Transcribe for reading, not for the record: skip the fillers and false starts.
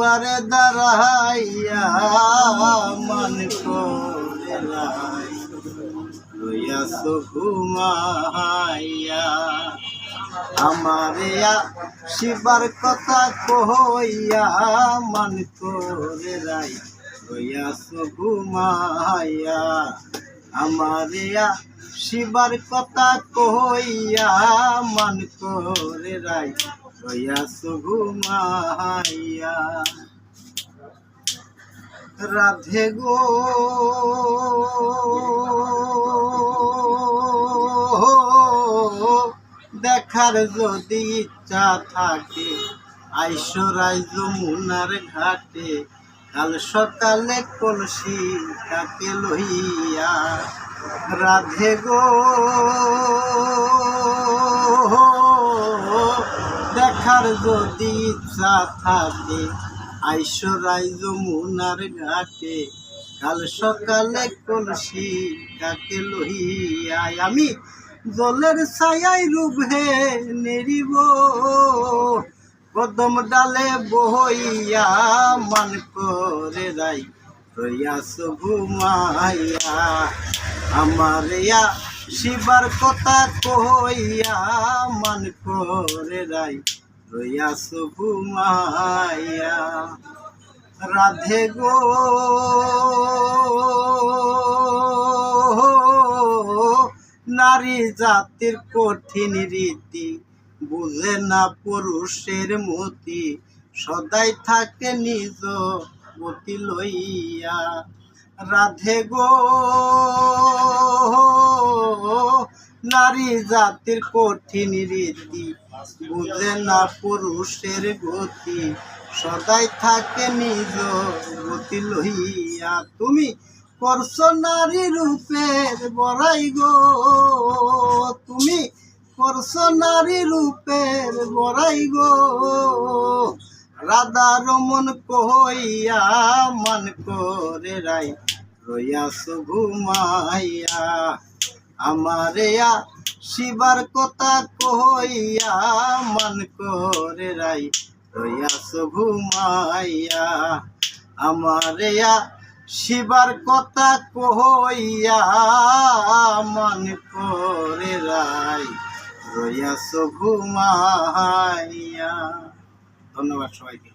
দুয়ারে দাঁড়াইয়া মান করে রাই রইয়াছ ঘুমাইয়া আমারে শিবার কথা কইয়া মান করে রাই রইয়াছ ঘুমাইয়া আমারে শিবার কথা কইয়া মান করে রাই রইয়াছ ঘুমাইয়া রাধে গো দেখার যদি ইচ্ছা থাকে আইসরাই যমুনার ঘাটে কাল সকালে কলসি তাকে লইয়া রাধে গো দেখার যদি ইচ্ছা থাকে আইসরাই যমুনার ঘাটে কাল সকালে কলসি তাকে লইয়া আমি জলের ছায়াই রূপে নেরিব কদম ডালে বইয়া মান করে রাই রইয়াছ ঘুমাইয়া আমার শিবার কথা কইয়া মান করে রাই রইয়াছ ঘুমাইয়া রাধে গো নারী জাতির কঠিন রীতি বুঝে না পুরুষের মতি সদাই থাকে নিজ গতি লইয়া রাধে গো নারী জাতির কঠিন রীতি বুঝে না পুরুষের গতি সদাই থাকে নিজ গতি লইয়া তুমি করছো নারী রূপের বড়াই গো তুমি করছো নারী রূপের বড়াই গো রাধা রমন কইয়া মান করে রাই রইয়াছ ঘুমাইয়া আমারে শিবার কথা কইয়া মান করে রাই রইয়াছ ঘুমাইয়া আমারে শিবার কথা কইয়া মান করে রাই রইয়াছ ঘুমাইয়া। ধন্যবাদ সবাইকে।